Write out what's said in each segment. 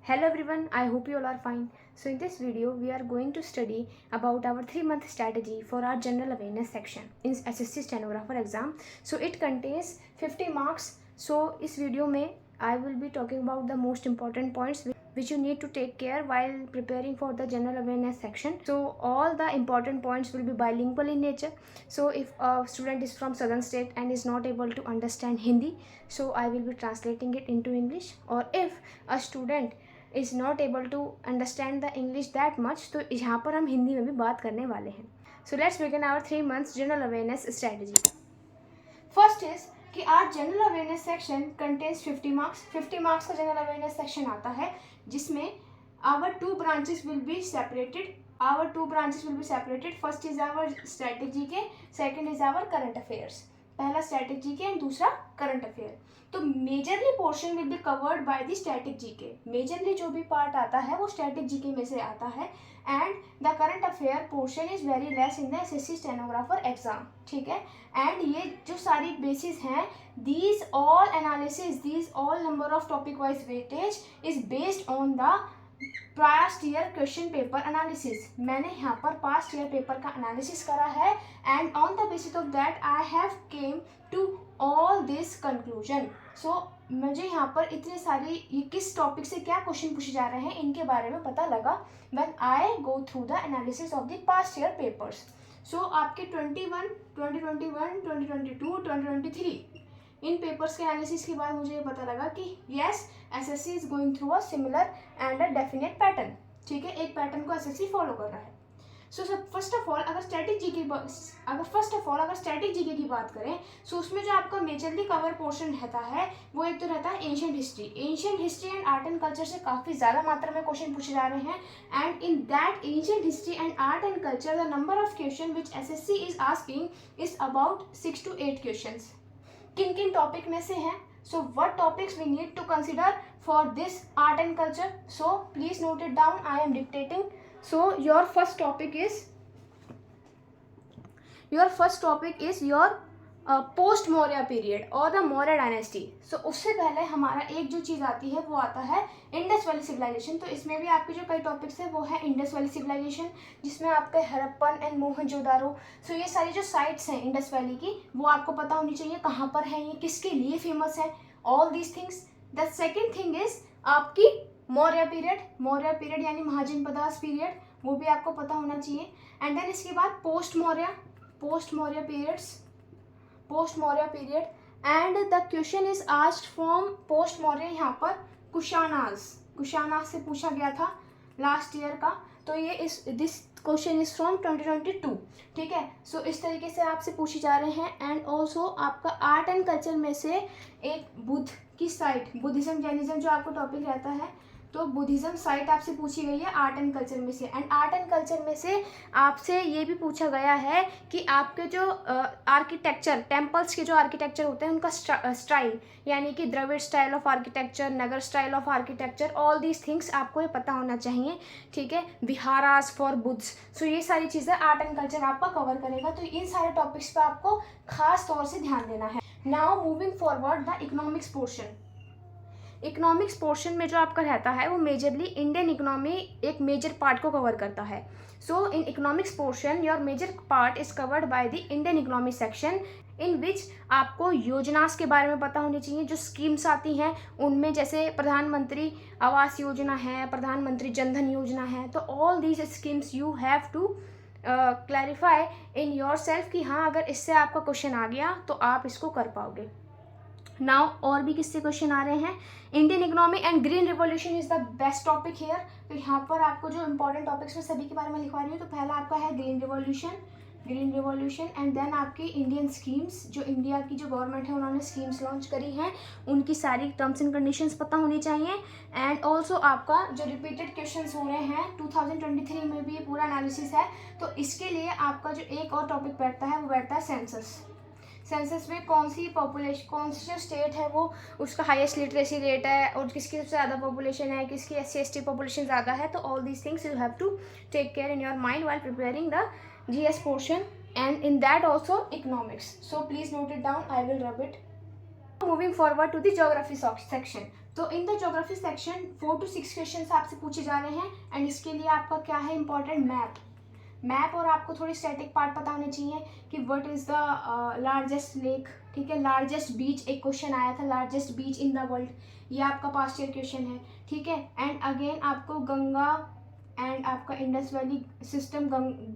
Hello everyone, I hope you all are fine. So in this video, we are going to study about our 3-month strategy for our general awareness section in SSC stenographer exam. So it contains 50 marks. So इस video में I will be talking about the most important points which you need to take care while preparing for the general awareness section. So all the important points will be bilingual in nature. So if a student is from southern state and is not able to understand Hindi, so I will be translating it into English. Or if a student is not able to understand the English that much, तो यहाँ पर हम हिंदी में भी बात करने वाले हैं. So let's begin our 3 months general awareness strategy. First is कि our general awareness section contains 50 marks. 50 marks का general awareness section आता है जिसमें our two branches will be separated. Our two branches will be separated. First is our strategy के, second is our current affairs. पहला strategy के and दूसरा current affair. तो majorly portion will be covered by the static GK. Majorly जो भी part आता है वो स्टैटिक जीके में से आता है and the current affair portion is very less in the SSC stenographer exam. ठीक है. एंड ये जो सारी बेसिस हैं, these all analysis, these all number of topic wise weightage is based on the past year question paper analysis. मैंने यहाँ पर past year paper का एनालिसिस करा है and on the basis of that I have came to all this conclusion. So मुझे यहाँ पर इतने सारे ये किस टॉपिक से क्या क्वेश्चन पूछे जा रहे हैं इनके बारे में पता लगा when I go through the analysis of the past year papers. So आपके 2021, 2022, 2023 इन पेपर्स के एनालिसिस के बाद मुझे ये पता लगा कि yes, SSC is going through a similar and a definite pattern. ठीक है, एक पैटर्न को एसएससी फॉलो कर रहा है. सो फर्स्ट ऑफ ऑल अगर स्टैटिक जीके की बात करें सो उसमें जो आपका मेजरली कवर पोर्शन रहता है वो एक तो रहता है ancient history and art and culture से काफ़ी ज़्यादा मात्रा में क्वेश्चन पूछे जा रहे हैं. And in that ancient history and art and culture the number of question which SSC is asking is about 6 to 8 question. किन किन टॉपिक में से हैं? So what topics we need to consider for this art and culture. So please note it down, I am dictating. So your first topic is your post Maurya period और the Maurya dynasty. सो उससे पहले हमारा एक जो चीज़ आती है वो आता है इंडस वैली सिविलाइजेशन. तो इसमें भी आपके जो कई टॉपिक्स है वो है इंडस वैली सिविलाइजेशन जिसमें आपके हड़प्पन एंड मोहनजोदारो. सो ये सारी जो साइट्स हैं इंडस वैली की वो आपको पता होनी चाहिए कहाँ पर है, ये किसके लिए फेमस है, all these things. The second thing is आपकी मौर्य पीरियड यानी महाजनपदास पीरियड, वो भी आपको पता होना चाहिए. एंड देन इसके बाद post Maurya period and the question is asked from post Maurya. यहाँ पर कुशानाज से पूछा गया था लास्ट ईयर का. तो ये दिस क्वेश्चन इज फ्रॉम 2022. ठीक है. सो इस तरीके से आपसे पूछे जा रहे हैं. एंड ऑल्सो आपका आर्ट एंड कल्चर में से एक बुद्ध की साइट, बुद्धिज्म जैनिज्म जो आपको टॉपिक रहता है, तो बुद्धिज्म साइट आपसे पूछी गई है आर्ट एंड कल्चर में से. एंड आर्ट एंड कल्चर में से आपसे ये भी पूछा गया है कि आपके जो आर्किटेक्चर, टेम्पल्स के जो आर्किटेक्चर होते हैं उनका स्टाइल, यानी कि Dravida style of architecture, Nagara style of architecture, all these things आपको ये पता होना चाहिए. ठीक है. विहारास फॉर बुद्ध्स. सो ये सारी चीज़ें आर्ट एंड कल्चर आपका कवर करेगा. तो इन सारे टॉपिक्स पर आपको खास तौर से ध्यान देना है. Now moving forward the economics portion में जो आपका रहता है वो मेजरली इंडियन इकोनॉमी एक मेजर पार्ट को कवर करता है. So in economics portion your major part is covered by the Indian economy section in which आपको योजनास के बारे में पता होनी चाहिए. जो स्कीम्स आती हैं उनमें जैसे प्रधानमंत्री आवास योजना है, प्रधानमंत्री जनधन योजना है. तो all these schemes you have to clarify in your self कि हाँ अगर इससे आपका क्वेश्चन आ गया तो आप इसको कर पाओगे. नाउ और भी किससे क्वेश्चन आ रहे हैं? Indian economy and green revolution is the best topic here. तो यहाँ पर आपको जो इंपॉर्टेंट टॉपिक्स में सभी के बारे में लिखवा रही हूँ. तो पहला आपका है ग्रीन रिवॉल्यूशन एंड देन आपकी इंडियन स्कीम्स, जो इंडिया की जो गवर्नमेंट है उन्होंने स्कीम्स लॉन्च करी हैं उनकी सारी टर्म्स एंड कंडीशंस पता होनी चाहिए. एंड ऑल्सो आपका जो रिपीटेड क्वेश्चंस हो रहे हैं 2023 में भी ये पूरा एनालिसिस है. तो इसके लिए आपका जो एक और टॉपिक बैठता है वो बैठता है सेंसस में कौन सी जो स्टेट है वो उसका हाईएस्ट लिटरेसी रेट है और किसकी सबसे ज़्यादा पॉपुलेशन है, किसकी SC/ST पॉपुलेशन ज़्यादा है. तो all these things you have to take care in your mind while preparing the GS portion and in that also economics. So please note it down, I will rub it. Moving forward to the geography section. तो in the geography section 4 to 6 question आपसे पूछे जा रहे हैं and इसके लिए आपका क्या है इंपॉर्टेंट, मैप और आपको थोड़ी स्टैटिक पार्ट पता होने चाहिए कि what is the largest lake, ठीक है, लार्जेस्ट बीच, एक क्वेश्चन आया था largest beach in the world, ये आपका पास्ट ईयर क्वेश्चन है, ठीक है। एंड अगेन आपको गंगा एंड आपका Indus valley system,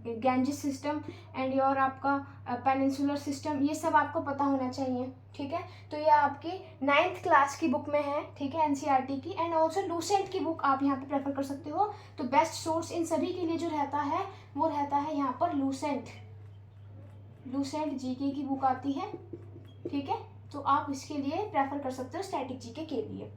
Ganges system and your आपका पेनिनसुलर सिस्टम, ये सब आपको पता होना चाहिए, ठीक है। तो ये आपकी 9th क्लास की बुक में है, ठीक है, एनसीईआरटी की। एंड ऑल्सो लूसेंट की बुक आप यहाँ पे प्रेफर कर सकते हो। तो बेस्ट सोर्स इन सभी के लिए जो रहता है वो रहता है यहाँ पर लूसेंट जीके की बुक आती है, ठीक है। तो आप इसके लिए प्रेफर कर सकते हो स्टैटिक जीके के लिए,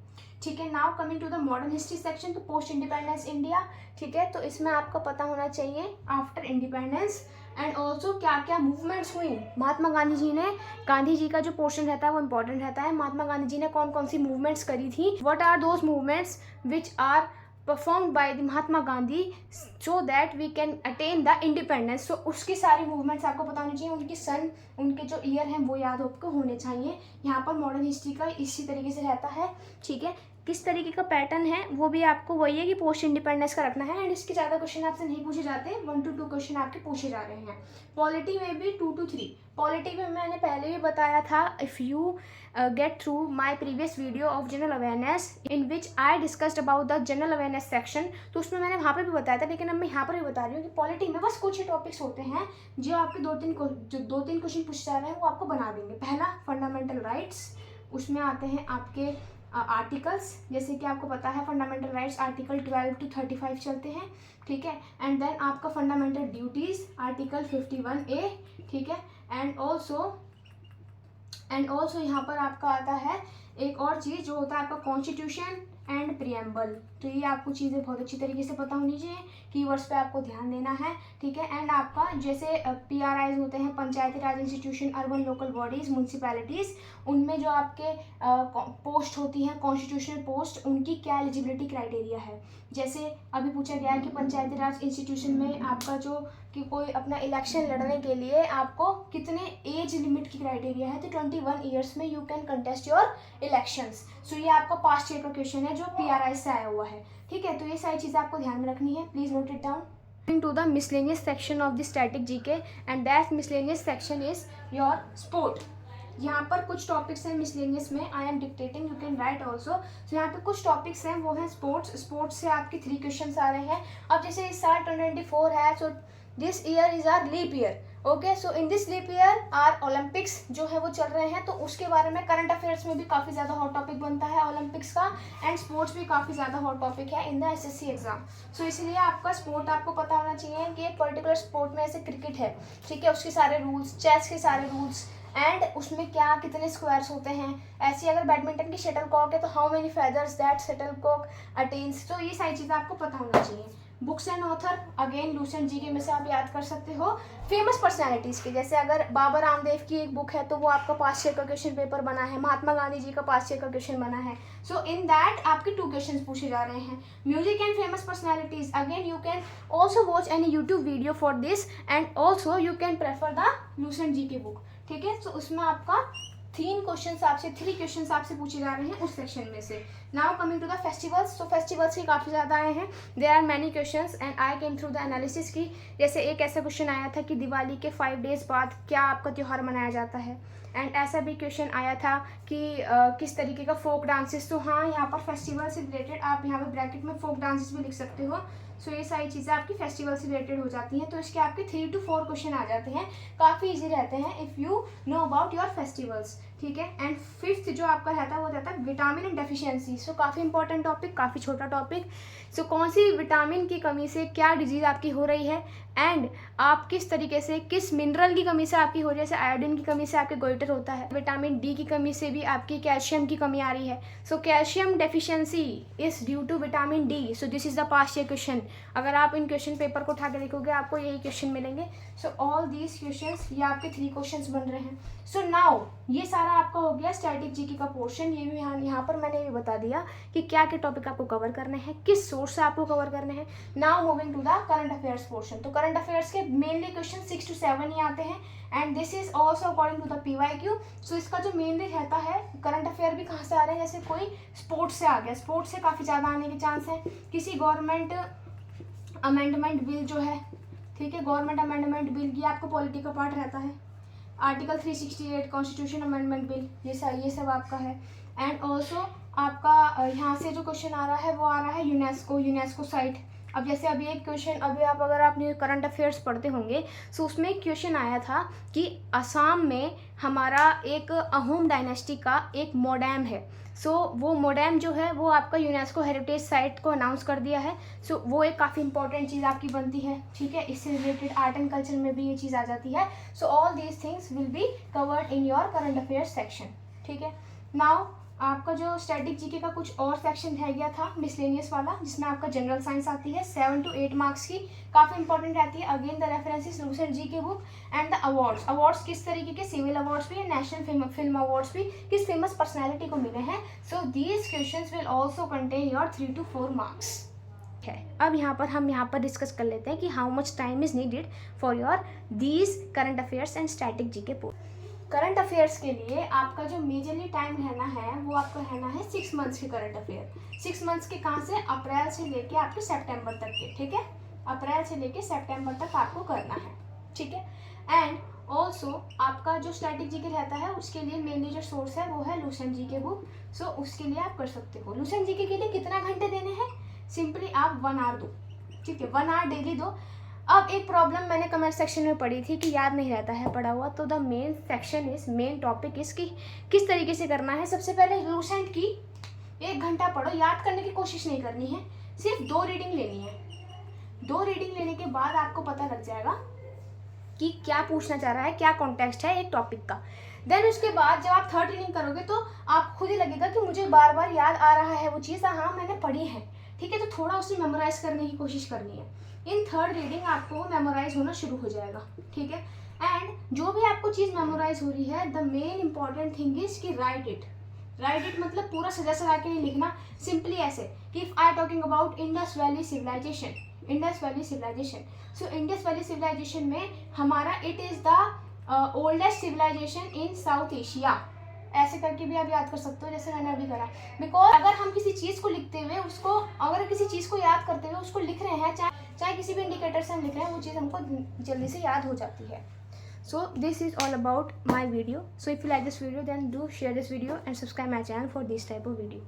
ठीक है। Now coming to the modern history section, तो पोस्ट इंडिपेंडेंस इंडिया, ठीक है। तो इसमें आपको पता होना चाहिए आफ्टर इंडिपेंडेंस एंड ऑल्सो क्या क्या मूवमेंट्स हुई महात्मा गांधी जी ने, गांधी जी का जो पोर्शन रहता है वो इंपॉर्टेंट रहता है। महात्मा गांधी जी ने कौन कौन सी मूवमेंट्स करी थी, what are those movements which are performed by the Mahatma Gandhi so that we can attain the independence. तो उसकी सारी मूवमेंट्स आपको पता होनी चाहिए, उनकी सन, उनके जो ईयर हैं वो याद आपको होने चाहिए। यहाँ पर मॉडर्न हिस्ट्री का इसी तरीके से रहता है, ठीक है। किस तरीके का पैटर्न है वो भी आपको वही है कि पोस्ट इंडिपेंडेंस का रखना है एंड इसके ज़्यादा क्वेश्चन आपसे नहीं पूछे जाते, 1 to 2 क्वेश्चन आपके पूछे जा रहे हैं। पॉलिटी में भी 2 to 3। पॉलिटी में मैंने पहले भी बताया था, if you get through my previous video of general awareness in which I discussed about the general awareness section, तो उसमें मैंने वहाँ पर भी बताया था, लेकिन अब मैं यहाँ पर भी बता रही हूँ कि पॉलिटी में बस कुछ ही टॉपिक्स होते हैं जो आपके दो तीन क्वेश्चन पूछे जा रहे हैं वो आपको बना देंगे। पहला फंडामेंटल राइट्स, उसमें आते हैं आपके आर्टिकल्स, जैसे कि आपको पता है फंडामेंटल राइट्स आर्टिकल 12 to 35 चलते हैं, ठीक है। एंड देन आपका फंडामेंटल ड्यूटीज़ आर्टिकल 51A, ठीक है। एंड ऑल्सो यहाँ पर आपका आता है एक और चीज़ जो होता है आपका कॉन्स्टिट्यूशन एंड प्रियम्बल। तो ये आपको चीज़ें बहुत अच्छी तरीके से पता होनी चाहिए, कीवर्ड्स पे आपको ध्यान देना है, ठीक है। एंड आपका जैसे PRIs होते हैं, Panchayati Raj institution, urban local bodies, municipalities, उनमें जो आपके पोस्ट होती हैं कॉन्स्टिट्यूशनल पोस्ट, उनकी क्या एलिजिबिलिटी क्राइटेरिया है। जैसे अभी पूछा गया है कि पंचायती राज इंस्टीट्यूशन में आपका जो कि कोई अपना इलेक्शन लड़ने के लिए आपको कितने एज लिमिट की क्राइटेरिया है, तो 21 ईयर्स में you can contest your elections. So ये आपका पास्ट ईयर का क्वेश्चन है जो PRI से आया हुआ है, ठीक है। तो ये सारी चीज़ें आपको ध्यान में रखनी है, please note it down. Coming to the miscellaneous section of the static GK and that miscellaneous section is your sport। यहाँ पर कुछ टॉपिक्स हैं मिसलेनियस में, आई am dictating, you can write also. तो यहाँ पे कुछ टॉपिक्स हैं वो हैं स्पोर्ट्स से आपके 3 क्वेश्चन आ रहे हैं। अब जैसे इस साल 2024 है, so this year is are leap year, okay. So in this leap year are Olympics जो है वो चल रहे हैं, तो उसके बारे में करंट अफेयर्स में भी काफ़ी ज़्यादा हॉट टॉपिक बनता है ओलंपिक्स का, एंड स्पोर्ट्स भी काफ़ी ज़्यादा हॉट टॉपिक है इन द SSC एग्जाम। सो इसलिए आपका स्पोर्ट आपको पता होना चाहिए कि एक पर्टिकुलर स्पोर्ट में ऐसे क्रिकेट है, ठीक है, उसके सारे रूल्स, चेस के सारे रूल्स एंड उसमें क्या कितने स्क्वायर्स होते हैं। ऐसे अगर बैडमिंटन की शटल कॉक है तो how many feathers that shuttlecock attains. तो ये सारी चीज़ें आपको पता होना चाहिए। Books and author again Lucent GK में से आप याद कर सकते हो। फेमस पर्सनैलिटीज़ की, जैसे अगर बाबा रामदेव की एक बुक है तो वो आपका पास्ट ईयर का क्वेश्चन पेपर बना है, महात्मा गांधी जी का पास्ट ईयर का क्वेश्चन बना है। सो इन दैट आपके 2 क्वेश्चन पूछे जा रहे हैं। Music and famous personalities, again you can also watch any YouTube video for this and also you can prefer the Lucent GK book, ठीक है। तो उसमें आपका 3 क्वेश्चन आपसे पूछे जा रहे हैं उस सेक्शन में से। Now coming to the festivals, तो फेस्टिवल्स के काफ़ी ज़्यादा आए हैं, there are many questions and I came through the analysis की। जैसे एक ऐसा क्वेश्चन आया था कि दिवाली के 5 डेज बाद क्या आपका त्यौहार मनाया जाता है, एंड ऐसा भी क्वेश्चन आया था कि किस तरीके का फोक डांसेस। तो हाँ, यहाँ पर फेस्टिवल से रिलेटेड आप यहाँ पर ब्रैकेट में फोक डांसेस भी लिख सकते हो। सो ये सारी चीज़ें आपकी फेस्टिवल से रिलेटेड हो जाती हैं, तो इसके आपके 3 to 4 क्वेश्चन आ जाते हैं, काफ़ी इजी रहते हैं if you know about your festivals, ठीक है। एंड 5th जो आपका रहता है वो रहता है विटामिन एंड डेफिशिएंसी। सो काफ़ी इंपॉर्टेंट टॉपिक, काफ़ी छोटा टॉपिक। सो कौन सी विटामिन की कमी से क्या डिजीज़ आपकी हो रही है, एंड आप किस तरीके से किस मिनरल की कमी से आपकी हो रही है। जैसे आयोडीन की कमी से आपके गोइटर होता है, विटामिन डी की कमी से भी आपकी कैल्शियम की कमी आ रही है। So calcium deficiency is due to vitamin D. So this is the past year question. अगर आप इन क्वेश्चन पेपर को उठा के देखोगे आपको यही क्वेश्चन मिलेंगे। सो ऑल दीज क्वेश्चंस, ये आपके 3 क्वेश्चंस बन रहे हैं। सो नाउ ये सारा हमारा आपका हो गया स्टैटिक जीके का पोर्शन। ये भी यहाँ पर मैंने भी बता दिया कि क्या क्या टॉपिक आपको कवर करने हैं, किस सोर्स से आपको कवर करने हैं। Now moving to the current affairs portion. तो करंट अफेयर्स के मेनली क्वेश्चन 6 to 7 ही आते हैं and this is also according to the PYQ। सो इसका जो मेनली रहता है, करंट अफेयर भी कहाँ से आ रहे हैं, जैसे कोई स्पोर्ट्स से आ गया, स्पोर्ट्स से काफ़ी ज़्यादा आने के चांस हैं। किसी गवर्नमेंट अमेंडमेंट बिल जो है, ठीक है, गवर्नमेंट अमेंडमेंट बिल, ये आपको पॉलिटी का पार्ट रहता है। आर्टिकल 368 कॉन्स्टिट्यूशन अमेंडमेंट बिल, ये सब आपका है। एंड ऑल्सो आपका यहाँ से जो क्वेश्चन आ रहा है वो आ रहा है यूनेस्को साइट। अब जैसे अभी एक क्वेश्चन, अभी अगर आपने करंट अफेयर्स पढ़ते होंगे सो उसमें एक क्वेश्चन आया था कि असम में हमारा एक अहोम डायनेस्टी का एक मोडेम है। सो वो मोडेम जो है वो आपका यूनेस्को हेरिटेज साइट को अनाउंस कर दिया है। सो वो एक काफ़ी इंपॉर्टेंट चीज़ आपकी बनती है, ठीक है। इससे रिलेटेड आर्ट एंड कल्चर में भी ये चीज़ आ जाती है। So all these things will be covered in your current affairs section, ठीक है। नाउ आपका जो स्टैटिक जीके का कुछ और सेक्शन रह गया था मिसलेनियस वाला, जिसमें आपका जनरल साइंस आती है 7 to 8 मार्क्स की, काफ़ी इंपॉर्टेंट रहती है। Again the references Lucent GK book and the awards किस तरीके के, सिविल अवार्ड्स भी, नेशनल फिल्म अवार्ड्स भी किस फेमस पर्सनैलिटी को मिले हैं। So these questions will also contain your 3 to 4 marks है। अब हम यहाँ पर डिस्कस कर लेते हैं कि how much time is needed for your these current affairs and static GK portion. Current affairs के लिए आपका जो मेजरली टाइम रहना है वो आपका रहना है 6 मंथ्स के करंट अफेयर। 6 मंथ्स के कहाँ से, अप्रैल से लेके आपके सितंबर तक के, ठीक है। अप्रैल से लेके सितंबर तक आपको करना है, ठीक है। एंड ऑल्सो आपका जो स्टैटिक जीके रहता है उसके लिए मेनली जो सोर्स है वो है लूसेंट जीके बुक। सो उसके लिए आप कर सकते हो। लूसेंट जीके के लिए कितना घंटे देने हैं, सिंपली आप 1 आवर दो, ठीक है, 1 आवर डेली दो। अब एक प्रॉब्लम मैंने कमेंट सेक्शन में पढ़ी थी कि याद नहीं रहता है पढ़ा हुआ। तो द मेन टॉपिक इज कि किस तरीके से करना है। सबसे पहले लूसेंट की 1 घंटा पढ़ो, याद करने की कोशिश नहीं करनी है, सिर्फ 2 रीडिंग लेनी है। 2 रीडिंग लेने के बाद आपको पता लग जाएगा कि क्या पूछना चाह रहा है, क्या कॉन्टेक्स्ट है एक टॉपिक का। देन उसके बाद जब आप 3rd रीडिंग करोगे तो आप खुद ही लगेगा कि मुझे बार बार याद आ रहा है वो चीज़, हाँ मैंने पढ़ी है, ठीक है। तो थोड़ा उसे मेमोराइज करने की कोशिश करनी है। इन 3rd रीडिंग आपको मेमोराइज होना शुरू हो जाएगा, ठीक है। एंड जो भी आपको चीज़ मेमोराइज हो रही है, the main important thing is कि राइट इट मतलब पूरा सजा सजा के नहीं लिखना। सिंपली ऐसे कि if I talking about Indus valley civilization, so Indus valley civilization में हमारा it is the oldest civilization in South Asia, ऐसे करके भी आप याद कर सकते हो जैसे मैंने अभी करा। बिकॉज अगर हम किसी चीज़ को लिखते हुए उसको, अगर किसी चीज़ को याद करते हुए उसको लिख रहे हैं, चाहे किसी भी इंडिकेटर से हम लिख रहे हैं, वो चीज़ हमको जल्दी से याद हो जाती है। So this is all about my video. So if you like this video then do share this video and subscribe my channel for this type of video.